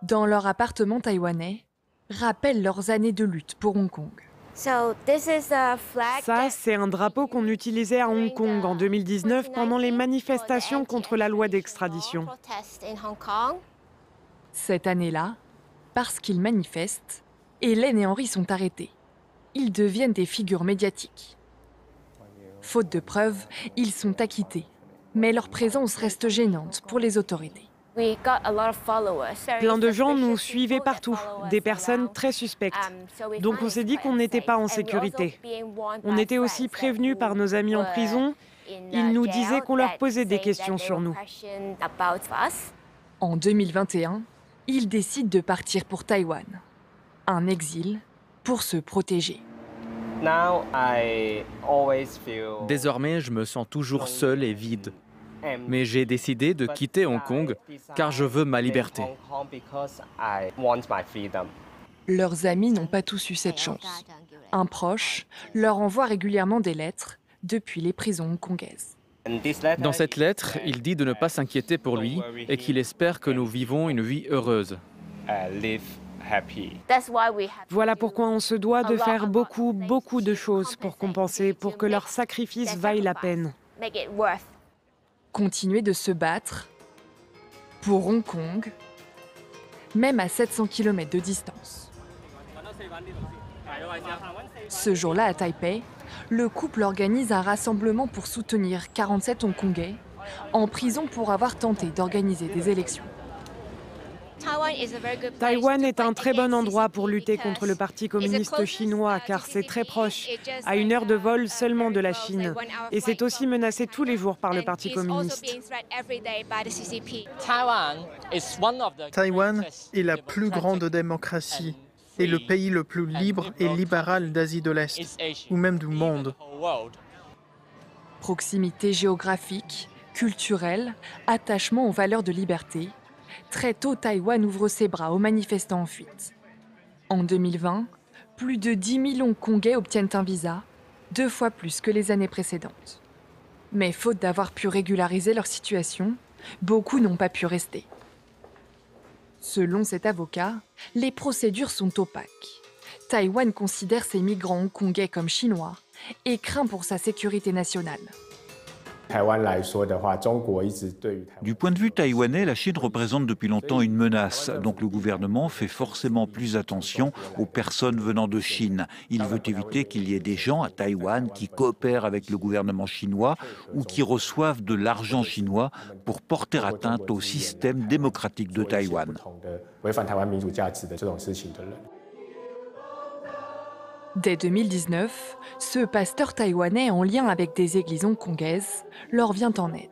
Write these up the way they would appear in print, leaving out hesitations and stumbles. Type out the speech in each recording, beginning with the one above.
dans leur appartement taïwanais, rappellent leurs années de lutte pour Hong Kong. Ça, c'est un drapeau qu'on utilisait à Hong Kong en 2019 pendant les manifestations contre la loi d'extradition. Cette année-là, parce qu'ils manifestent, Hélène et Henri sont arrêtés. Ils deviennent des figures médiatiques. Faute de preuves, ils sont acquittés. Mais leur présence reste gênante pour les autorités. Plein de gens nous suivaient partout, des personnes très suspectes. Donc on s'est dit qu'on n'était pas en sécurité. On était aussi prévenus par nos amis en prison. Ils nous disaient qu'on leur posait des questions sur nous. En 2021, ils décident de partir pour Taïwan. Un exil pour se protéger. Désormais, je me sens toujours seul et vide. Mais j'ai décidé de quitter Hong Kong car je veux ma liberté. Leurs amis n'ont pas tous eu cette chance. Un proche leur envoie régulièrement des lettres depuis les prisons hongkongaises. Dans cette lettre, il dit de ne pas s'inquiéter pour lui et qu'il espère que nous vivons une vie heureuse. Voilà pourquoi on se doit de faire beaucoup de choses pour compenser, pour que leur sacrifice vaille la peine. Continuer de se battre pour Hong Kong, même à 700 km de distance. Ce jour-là, à Taipei, le couple organise un rassemblement pour soutenir 47 Hongkongais en prison pour avoir tenté d'organiser des élections. Taïwan est un très bon endroit pour lutter contre le Parti communiste chinois car c'est très proche, à 1 heure de vol seulement de la Chine. Et c'est aussi menacé tous les jours par le Parti communiste. Taïwan est la plus grande démocratie et le pays le plus libre et libéral d'Asie de l'Est, ou même du monde. Proximité géographique, culturelle, attachement aux valeurs de liberté. Très tôt, Taïwan ouvre ses bras aux manifestants en fuite. En 2020, plus de 10 000 Hongkongais obtiennent un visa, 2 fois plus que les années précédentes. Mais faute d'avoir pu régulariser leur situation, beaucoup n'ont pas pu rester. Selon cet avocat, les procédures sont opaques. Taïwan considère ces migrants hongkongais comme chinois et craint pour sa sécurité nationale. Du point de vue taïwanais, la Chine représente depuis longtemps une menace. Donc le gouvernement fait forcément plus attention aux personnes venant de Chine. Il veut éviter qu'il y ait des gens à Taïwan qui coopèrent avec le gouvernement chinois ou qui reçoivent de l'argent chinois pour porter atteinte au système démocratique de Taïwan. Dès 2019, ce pasteur taïwanais en lien avec des églises hongkongaises leur vient en aide.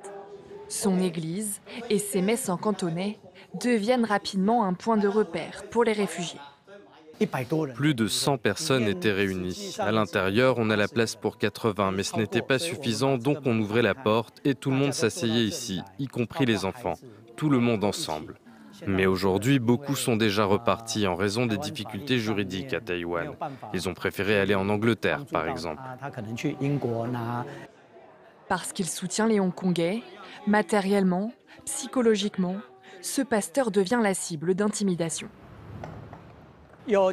Son église et ses messes en cantonais deviennent rapidement un point de repère pour les réfugiés. Plus de 100 personnes étaient réunies. À l'intérieur, on a la place pour 80, mais ce n'était pas suffisant, donc on ouvrait la porte et tout le monde s'asseyait ici, y compris les enfants, tout le monde ensemble. Mais aujourd'hui, beaucoup sont déjà repartis en raison des difficultés juridiques à Taïwan. Ils ont préféré aller en Angleterre, par exemple. Parce qu'il soutient les Hongkongais, matériellement, psychologiquement, ce pasteur devient la cible d'intimidation. On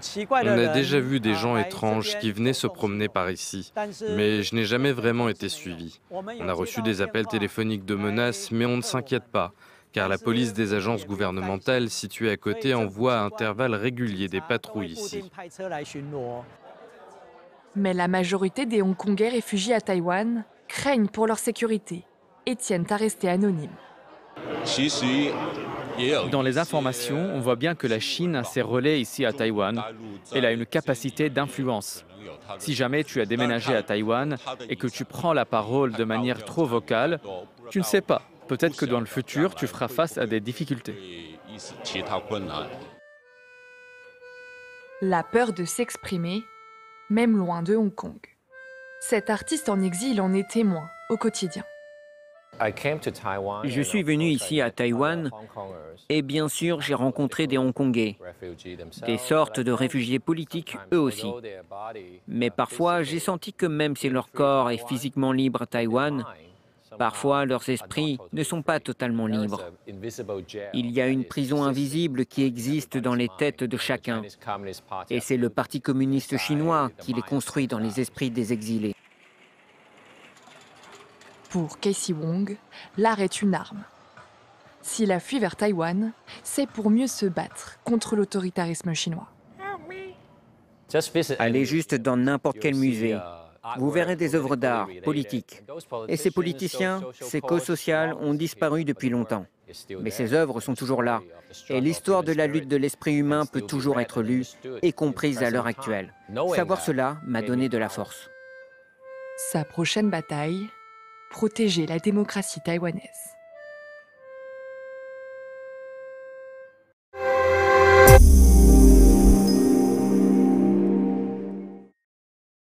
a déjà vu des gens étranges qui venaient se promener par ici, mais je n'ai jamais vraiment été suivi. On a reçu des appels téléphoniques de menaces, mais on ne s'inquiète pas, car la police des agences gouvernementales situées à côté envoie à intervalles réguliers des patrouilles ici. Mais la majorité des Hongkongais réfugiés à Taïwan craignent pour leur sécurité et tiennent à rester anonymes. Dans les informations, on voit bien que la Chine a ses relais ici à Taïwan. Elle a une capacité d'influence. Si jamais tu as déménagé à Taïwan et que tu prends la parole de manière trop vocale, tu ne sais pas. Peut-être que dans le futur, tu feras face à des difficultés. La peur de s'exprimer, même loin de Hong Kong. Cet artiste en exil en est témoin au quotidien. Je suis venu ici à Taïwan et bien sûr j'ai rencontré des Hongkongais, des sortes de réfugiés politiques eux aussi. Mais parfois j'ai senti que même si leur corps est physiquement libre à Taïwan, Parfois, leurs esprits ne sont pas totalement libres. Il y a une prison invisible qui existe dans les têtes de chacun. Et c'est le Parti communiste chinois qui les construit dans les esprits des exilés. Pour Casey Wong, l'art est une arme. S'il a fui vers Taïwan, c'est pour mieux se battre contre l'autoritarisme chinois. Allez juste dans n'importe quel musée. Vous verrez des œuvres d'art politiques. Et ces politiciens, ces causes sociales ont disparu depuis longtemps. Mais ces œuvres sont toujours là. Et l'histoire de la lutte de l'esprit humain peut toujours être lue et comprise à l'heure actuelle. Savoir cela m'a donné de la force. Sa prochaine bataille, protéger la démocratie taïwanaise.